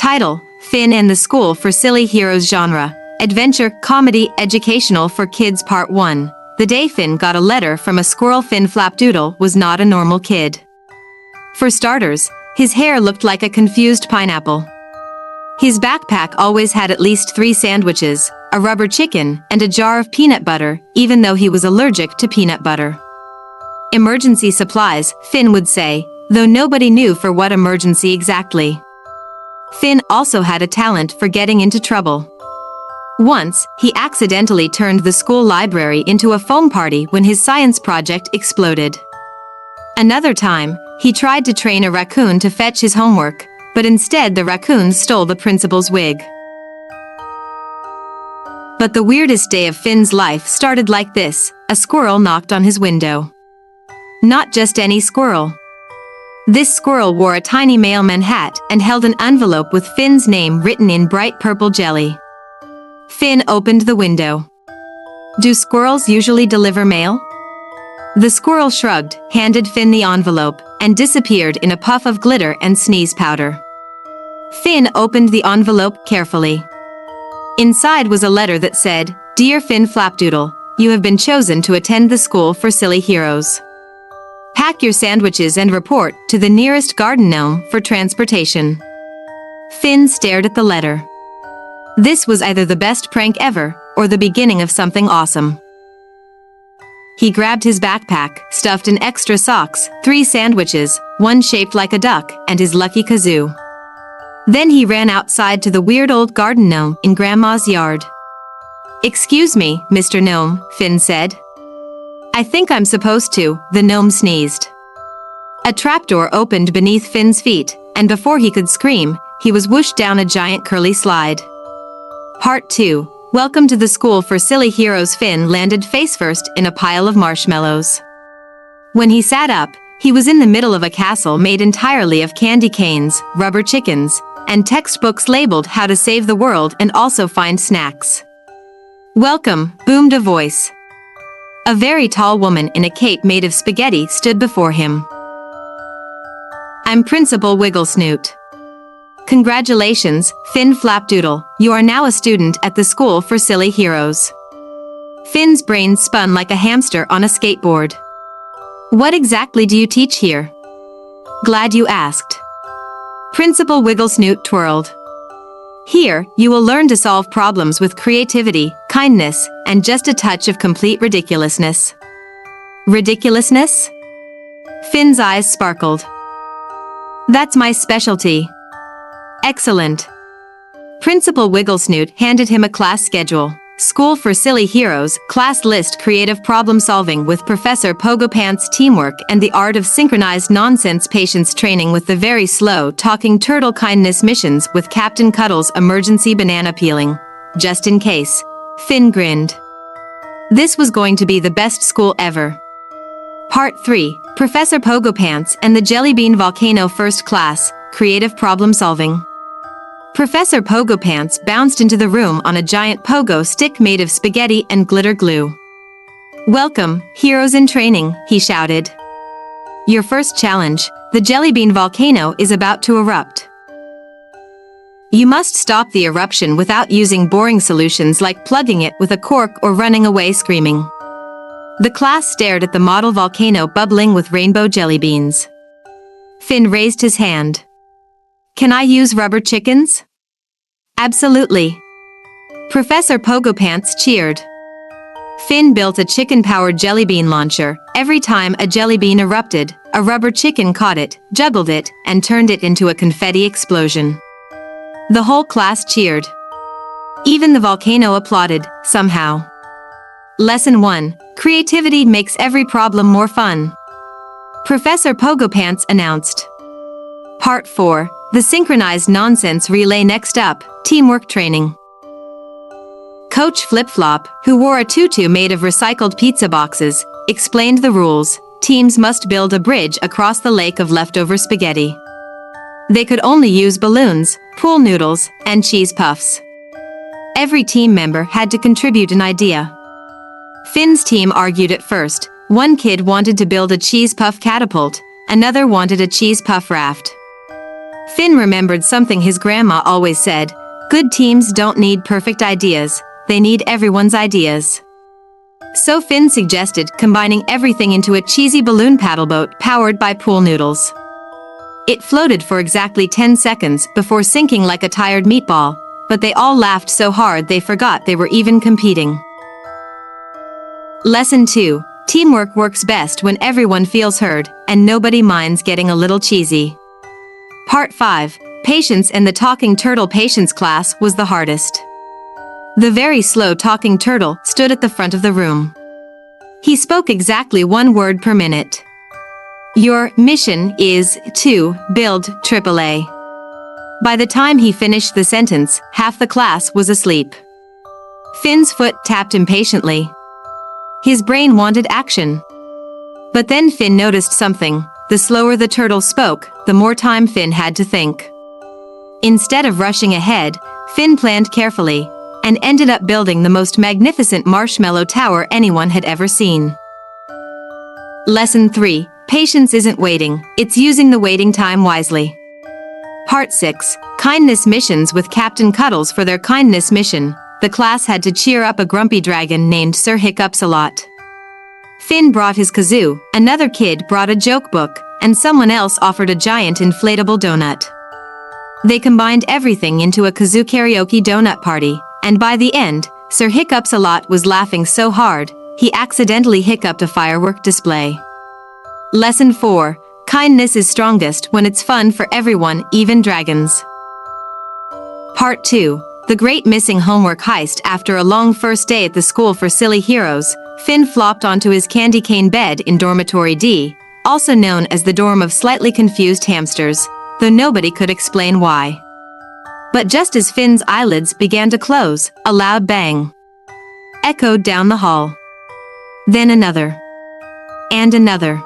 Title: Finn and the School for Silly Heroes. Genre: Adventure, Comedy, Educational for Kids. Part 1. The day Finn got a letter from a squirrel. Finn Flapdoodle was not a normal kid. For starters, his hair looked like a confused pineapple. His backpack always had at least 3 sandwiches, a rubber chicken, and a jar of peanut butter, even though he was allergic to peanut butter. Emergency supplies, Finn would say, though nobody knew for what emergency exactly. Finn also had a talent for getting into trouble. Once, he accidentally turned the school library into a foam party when his science project exploded. Another time, he tried to train a raccoon to fetch his homework, but instead the raccoon stole the principal's wig. But the weirdest day of Finn's life started like this: a squirrel knocked on his window. Not just any squirrel. This squirrel wore a tiny mailman hat and held an envelope with Finn's name written in bright purple jelly. Finn opened the window. Do squirrels usually deliver mail? The squirrel shrugged, handed Finn the envelope, and disappeared in a puff of glitter and sneeze powder. Finn opened the envelope carefully. Inside was a letter that said, "Dear Finn Flapdoodle, you have been chosen to attend the School for Silly Heroes. Pack your sandwiches and report to the nearest garden gnome for transportation." Finn stared at the letter. This was either the best prank ever, or the beginning of something awesome. He grabbed his backpack, stuffed in extra socks, 3 sandwiches, one shaped like a duck, and his lucky kazoo. Then he ran outside to the weird old garden gnome in Grandma's yard. "Excuse me, Mr. Gnome," Finn said. "I think I'm supposed to," the gnome sneezed. A trapdoor opened beneath Finn's feet, and before he could scream, he was whooshed down a giant curly slide. Part 2. Welcome to the School for Silly Heroes. Finn landed face first in a pile of marshmallows. When he sat up, he was in the middle of a castle made entirely of candy canes, rubber chickens, and textbooks labeled how to save the world and also find snacks. "Welcome," boomed a voice. A very tall woman in a cape made of spaghetti stood before him. "I'm Principal Wigglesnoot. Congratulations, Finn Flapdoodle, you are now a student at the School for Silly Heroes." Finn's brain spun like a hamster on a skateboard. "What exactly do you teach here?" "Glad you asked." Principal Wigglesnoot twirled. "Here, you will learn to solve problems with creativity, kindness, and just a touch of complete ridiculousness." Ridiculousness? Finn's eyes sparkled. "That's my specialty." "Excellent." Principal Wigglesnoot handed him a class schedule. School for Silly Heroes, class list: creative problem solving with Professor Pogopants, teamwork and the art of synchronized nonsense, patience training with the very slow talking turtle, kindness missions with Captain Cuddles, emergency banana peeling. Just in case. Finn grinned. This was going to be the best school ever. Part 3. Professor Pogopants and the Jellybean Volcano. First class, creative problem solving. Professor Pogopants bounced into the room on a giant pogo stick made of spaghetti and glitter glue. "Welcome, heroes in training," he shouted. "Your first challenge: the Jellybean Volcano is about to erupt. You must stop the eruption without using boring solutions like plugging it with a cork or running away screaming." The class stared at the model volcano bubbling with rainbow jelly beans. Finn raised his hand. "Can I use rubber chickens?" "Absolutely." Professor Pogopants cheered. Finn built a chicken-powered jellybean launcher. Every time a jellybean erupted, a rubber chicken caught it, juggled it, and turned it into a confetti explosion. The whole class cheered. Even the volcano applauded, somehow. Lesson 1. Creativity makes every problem more fun. Professor Pogopants announced. Part 4. The synchronized nonsense relay. Next up, teamwork training. Coach Flip-Flop, who wore a tutu made of recycled pizza boxes, explained the rules. Teams must build a bridge across the lake of leftover spaghetti. They could only use balloons, pool noodles, and cheese puffs. Every team member had to contribute an idea. Finn's team argued at first. One kid wanted to build a cheese puff catapult, another wanted a cheese puff raft. Finn remembered something his grandma always said: good teams don't need perfect ideas, they need everyone's ideas. So Finn suggested combining everything into a cheesy balloon paddleboat powered by pool noodles. It floated for exactly 10 seconds before sinking like a tired meatball, but they all laughed so hard they forgot they were even competing. Lesson 2. Teamwork works best when everyone feels heard, and nobody minds getting a little cheesy. Part 5. Patience and the Talking Turtle. Patience class was the hardest. The very slow talking turtle stood at the front of the room. He spoke exactly 1 word per minute. Your mission is to build AAA. By the time he finished the sentence, half the class was asleep. Finn's foot tapped impatiently. His brain wanted action. But then Finn noticed something. The slower the turtle spoke, the more time Finn had to think. Instead of rushing ahead, Finn planned carefully, and ended up building the most magnificent marshmallow tower anyone had ever seen. Lesson 3. Patience isn't waiting, it's using the waiting time wisely. Part 6. Kindness missions. With Captain Cuddles for their kindness mission, the class had to cheer up a grumpy dragon named Sir Hiccups-a-Lot. Finn brought his kazoo, another kid brought a joke book, and someone else offered a giant inflatable donut. They combined everything into a kazoo karaoke donut party, and by the end, Sir Hiccups-a-Lot was laughing so hard, he accidentally hiccuped a firework display. Lesson 4. Kindness is strongest when it's fun for everyone, even dragons. Part 2. The Great Missing Homework Heist. After a long first day at the school for silly heroes, Finn flopped onto his candy cane bed in Dormitory D, also known as the dorm of slightly confused hamsters, though nobody could explain why. But just as Finn's eyelids began to close, a loud bang echoed down the hall. Then another. And another.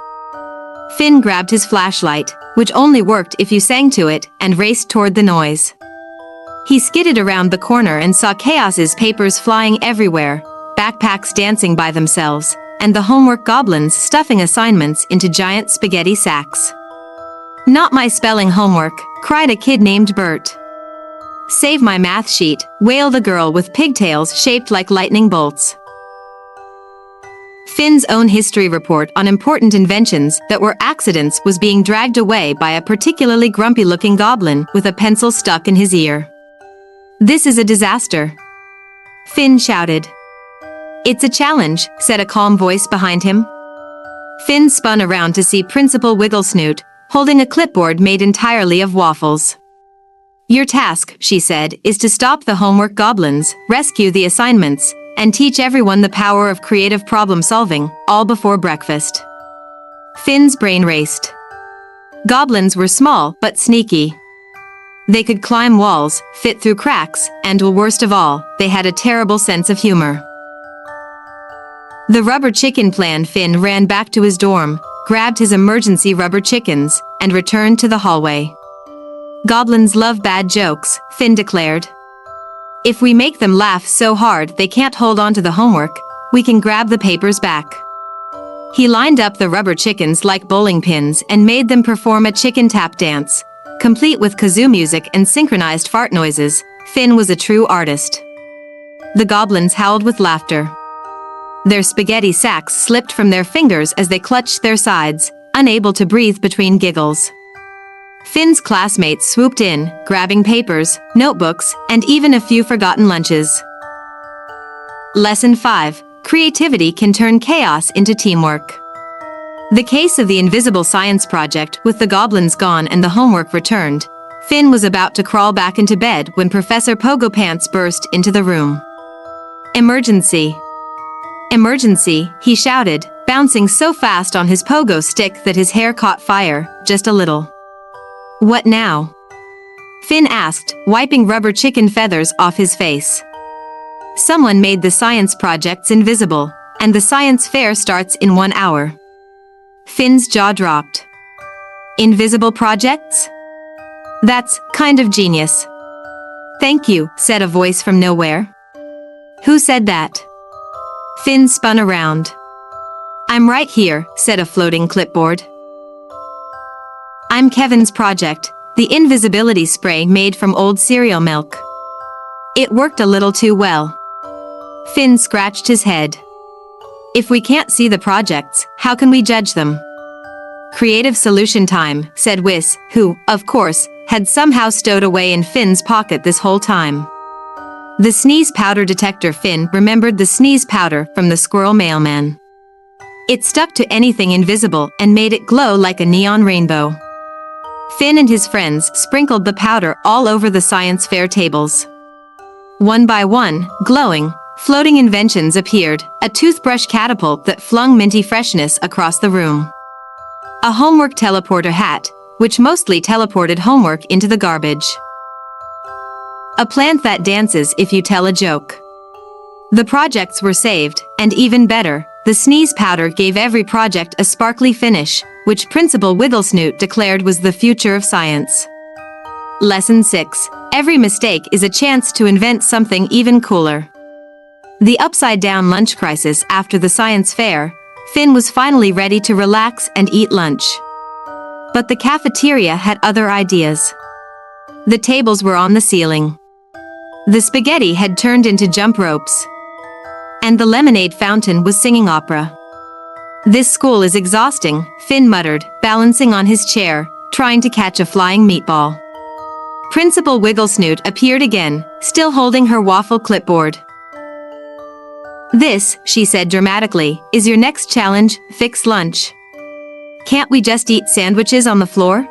Finn grabbed his flashlight, which only worked if you sang to it, and raced toward the noise. He skidded around the corner and saw Chaos's papers flying everywhere, backpacks dancing by themselves, and the homework goblins stuffing assignments into giant spaghetti sacks. Not my spelling homework, cried a kid named Bert. Save my math sheet, wailed a girl with pigtails shaped like lightning bolts. Finn's own history report on important inventions that were accidents was being dragged away by a particularly grumpy-looking goblin with a pencil stuck in his ear. This is a disaster, Finn shouted. It's a challenge, said a calm voice behind him. Finn spun around to see Principal Wigglesnoot, holding a clipboard made entirely of waffles. Your task, she said, is to stop the homework goblins, rescue the assignments, and teach everyone the power of creative problem-solving, all before breakfast. Finn's brain raced. Goblins were small but sneaky. They could climb walls, fit through cracks, and worst of all, they had a terrible sense of humor. The rubber chicken plan. Finn ran back to his dorm, grabbed his emergency rubber chickens, and returned to the hallway. Goblins love bad jokes, Finn declared. If we make them laugh so hard they can't hold on to the homework, we can grab the papers back. He lined up the rubber chickens like bowling pins and made them perform a chicken tap dance, complete with kazoo music and synchronized fart noises. Finn was a true artist. The goblins howled with laughter. Their spaghetti sacks slipped from their fingers as they clutched their sides, unable to breathe between giggles. Finn's classmates swooped in, grabbing papers, notebooks, and even a few forgotten lunches. Lesson 5. Creativity can turn chaos into teamwork. The case of the invisible science project. With the goblins gone and the homework returned, Finn was about to crawl back into bed when Professor Pogo Pants burst into the room. Emergency! Emergency, he shouted, bouncing so fast on his pogo stick that his hair caught fire, just a little. What now? Finn asked, wiping rubber chicken feathers off his face. Someone made the science projects invisible, and the science fair starts in 1 hour. Finn's jaw dropped. Invisible projects? That's kind of genius. Thank you, said a voice from nowhere. Who said that? Finn spun around. I'm right here, said a floating clipboard. I'm Kevin's project, the invisibility spray made from old cereal milk. It worked a little too well. Finn scratched his head. If we can't see the projects, how can we judge them? Creative solution time, said Whis, who, of course, had somehow stowed away in Finn's pocket this whole time. The sneeze powder detector. Finn remembered the sneeze powder from the squirrel mailman. It stuck to anything invisible and made it glow like a neon rainbow. Finn and his friends sprinkled the powder all over the science fair tables. One by one, glowing, floating inventions appeared, a toothbrush catapult that flung minty freshness across the room. A homework teleporter hat, which mostly teleported homework into the garbage. A plant that dances if you tell a joke. The projects were saved, and even better, the sneeze powder gave every project a sparkly finish, which Principal Wigglesnoot declared was the future of science. Lesson 6. Every mistake is a chance to invent something even cooler. The upside-down lunch crisis. After the science fair, Finn was finally ready to relax and eat lunch. But the cafeteria had other ideas. The tables were on the ceiling. The spaghetti had turned into jump ropes. And the lemonade fountain was singing opera. This school is exhausting, Finn muttered, balancing on his chair, trying to catch a flying meatball. Principal Wigglesnoot appeared again, still holding her waffle clipboard. This, she said dramatically, is your next challenge, fix lunch. Can't we just eat sandwiches on the floor?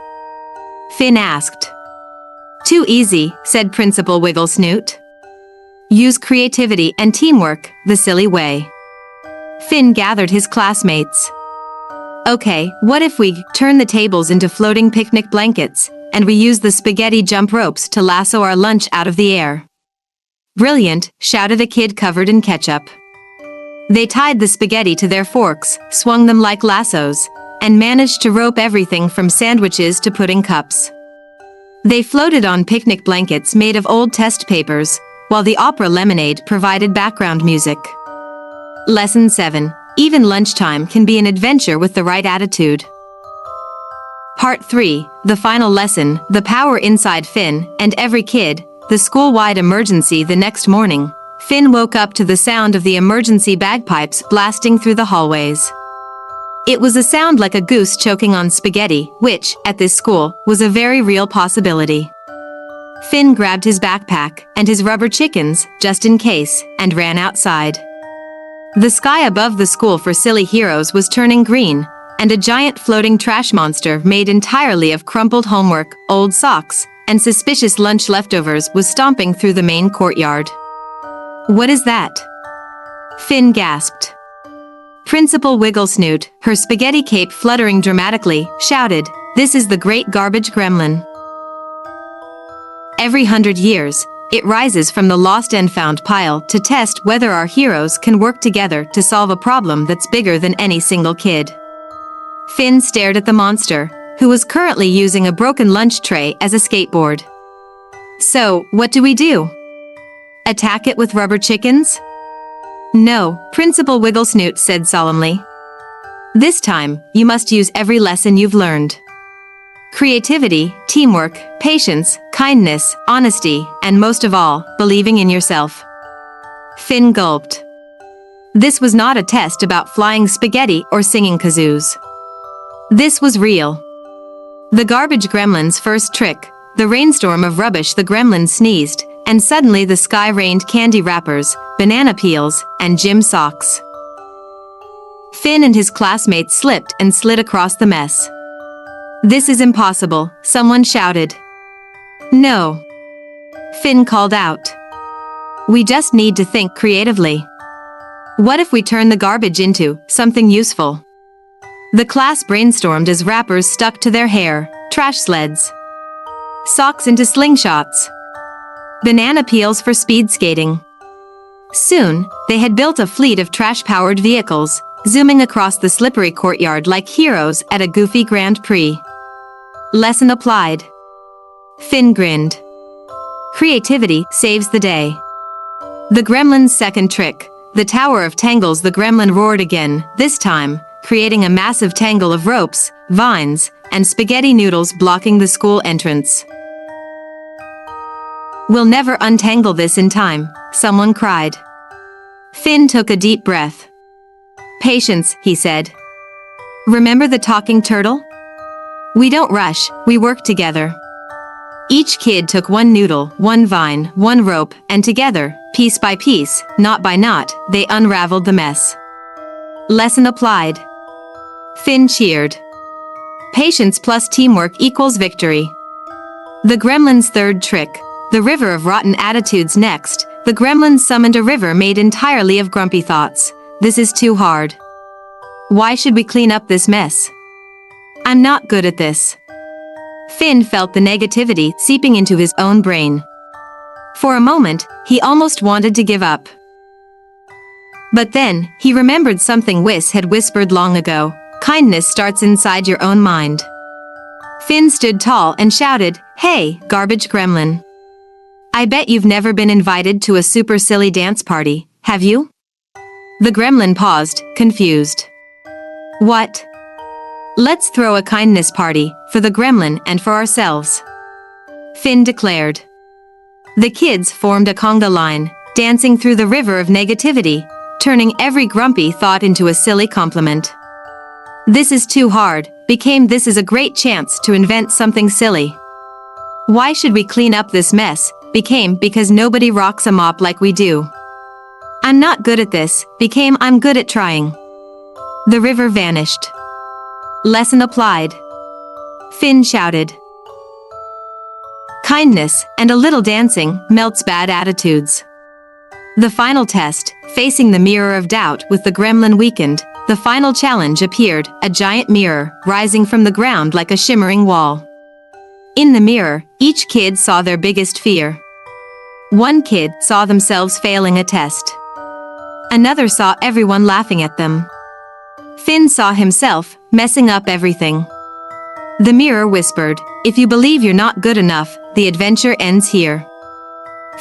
Finn asked. Too easy, said Principal Wigglesnoot. Use creativity and teamwork, the silly way. Finn gathered his classmates. Okay, what if we turn the tables into floating picnic blankets, and we use the spaghetti jump ropes to lasso our lunch out of the air? Brilliant, shouted a kid covered in ketchup. They tied the spaghetti to their forks, swung them like lassos, and managed to rope everything from sandwiches to pudding cups. They floated on picnic blankets made of old test papers, while the opera lemonade provided background music. Lesson 7. Even lunchtime can be an adventure with the right attitude. Part 3. The final lesson, the power inside Finn and every kid, the school-wide emergency. The next morning, Finn woke up to the sound of the emergency bagpipes blasting through the hallways. It was a sound like a goose choking on spaghetti, which, at this school, was a very real possibility. Finn grabbed his backpack and his rubber chickens, just in case, and ran outside. The sky above the school for silly heroes was turning green, and a giant floating trash monster made entirely of crumpled homework, old socks, and suspicious lunch leftovers was stomping through the main courtyard. What is that? Finn gasped. Principal Wigglesnoot, her spaghetti cape fluttering dramatically, shouted, "This is the Great Garbage Gremlin." Every 100 years, it rises from the lost and found pile to test whether our heroes can work together to solve a problem that's bigger than any single kid. Finn stared at the monster, who was currently using a broken lunch tray as a skateboard. So, what do we do? Attack it with rubber chickens? No, Principal Wigglesnoot said solemnly. This time, you must use every lesson you've learned. Creativity, teamwork, patience, kindness, honesty, and most of all, believing in yourself. Finn gulped. This was not a test about flying spaghetti or singing kazoos. This was real. The garbage gremlin's first trick, the rainstorm of rubbish. The gremlin sneezed, and suddenly the sky rained candy wrappers, banana peels, and gym socks. Finn and his classmates slipped and slid across the mess. This is impossible, someone shouted. No. Finn called out. We just need to think creatively. What if we turn the garbage into something useful? The class brainstormed as wrappers stuck to their hair, trash sleds, socks into slingshots, banana peels for speed skating. Soon, they had built a fleet of trash-powered vehicles, zooming across the slippery courtyard like heroes at a goofy Grand Prix. Lesson applied. Finn grinned. Creativity saves the day. The gremlin's second trick, the Tower of Tangles. The gremlin roared again, this time, creating a massive tangle of ropes, vines, and spaghetti noodles blocking the school entrance. "We'll never untangle this in time," someone cried. Finn took a deep breath. "Patience," he said. "Remember the talking turtle? We don't rush, we work together." Each kid took one noodle, one vine, one rope, and together, piece by piece, knot by knot, they unraveled the mess. Lesson applied. Finn cheered. Patience plus teamwork equals victory. The gremlin's third trick, the river of rotten attitudes. Next, the gremlins summoned a river made entirely of grumpy thoughts. "This is too hard. Why should we clean up this mess? I'm not good at this." Finn felt the negativity seeping into his own brain. For a moment, he almost wanted to give up. But then, he remembered something Whis had whispered long ago: kindness starts inside your own mind. Finn stood tall and shouted, "Hey, Garbage Gremlin! I bet you've never been invited to a super silly dance party, have you?" The gremlin paused, confused. "What?" "Let's throw a kindness party, for the gremlin and for ourselves," Finn declared. The kids formed a conga line, dancing through the river of negativity, turning every grumpy thought into a silly compliment. "This is too hard" became "this is a great chance to invent something silly." "Why should we clean up this mess" became "because nobody rocks a mop like we do." "I'm not good at this" became "I'm good at trying." The river vanished. Lesson applied. Finn shouted. Kindness and a little dancing melts bad attitudes. The final test, facing the mirror of doubt with the gremlin weakened, the final challenge appeared, a giant mirror, rising from the ground like a shimmering wall. In the mirror, each kid saw their biggest fear. One kid saw themselves failing a test. Another saw everyone laughing at them. Finn saw himself, messing up everything. The mirror whispered, "If you believe you're not good enough, the adventure ends here."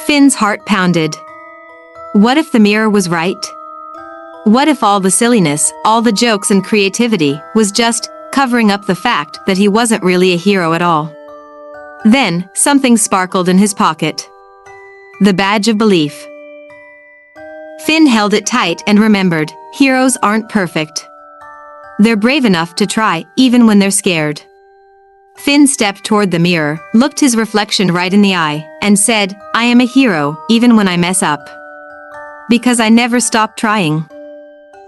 Finn's heart pounded. What if the mirror was right? What if all the silliness, all the jokes and creativity, was just covering up the fact that he wasn't really a hero at all? Then, something sparkled in his pocket. The badge of belief. Finn held it tight and remembered, heroes aren't perfect. They're brave enough to try, even when they're scared. Finn stepped toward the mirror, looked his reflection right in the eye, and said, "I am a hero, even when I mess up. Because I never stop trying."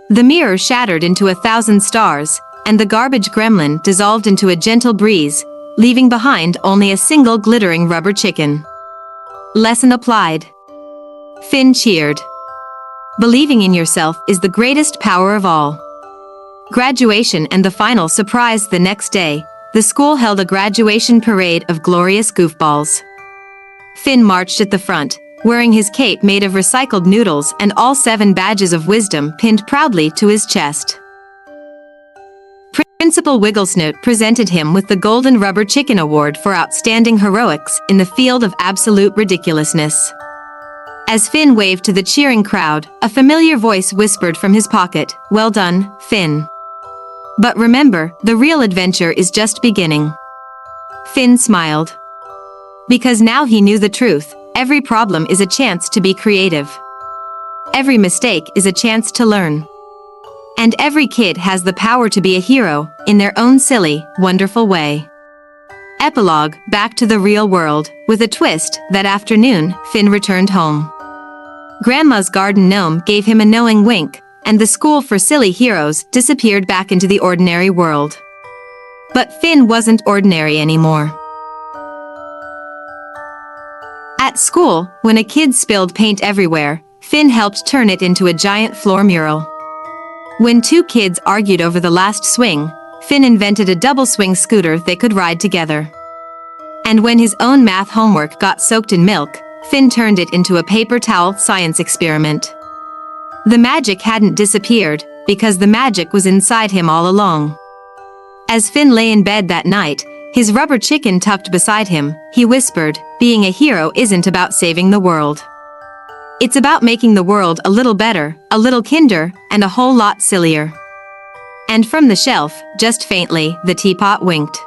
The mirror shattered into 1,000 stars, and the garbage gremlin dissolved into a gentle breeze, leaving behind only a single glittering rubber chicken. Lesson applied. Finn cheered. Believing in yourself is the greatest power of all. Graduation and the final surprise. The next day, the school held a graduation parade of glorious goofballs. Finn marched at the front, wearing his cape made of recycled noodles and all 7 badges of wisdom pinned proudly to his chest. Principal Wigglesnoot presented him with the Golden Rubber Chicken Award for outstanding heroics in the field of absolute ridiculousness. As Finn waved to the cheering crowd, a familiar voice whispered from his pocket, "Well done, Finn. But remember, the real adventure is just beginning." Finn smiled. Because now he knew the truth, every problem is a chance to be creative. Every mistake is a chance to learn. And every kid has the power to be a hero, in their own silly, wonderful way. Epilogue, back to the real world. With a twist, that afternoon, Finn returned home. Grandma's garden gnome gave him a knowing wink, and the school for silly heroes disappeared back into the ordinary world. But Finn wasn't ordinary anymore. At school, when a kid spilled paint everywhere, Finn helped turn it into a giant floor mural. When 2 kids argued over the last swing, Finn invented a double-swing scooter they could ride together. And when his own math homework got soaked in milk, Finn turned it into a paper towel science experiment. The magic hadn't disappeared, because the magic was inside him all along. As Finn lay in bed that night, his rubber chicken tucked beside him, he whispered, "Being a hero isn't about saving the world. It's about making the world a little better, a little kinder, and a whole lot sillier." And from the shelf, just faintly, the teapot winked.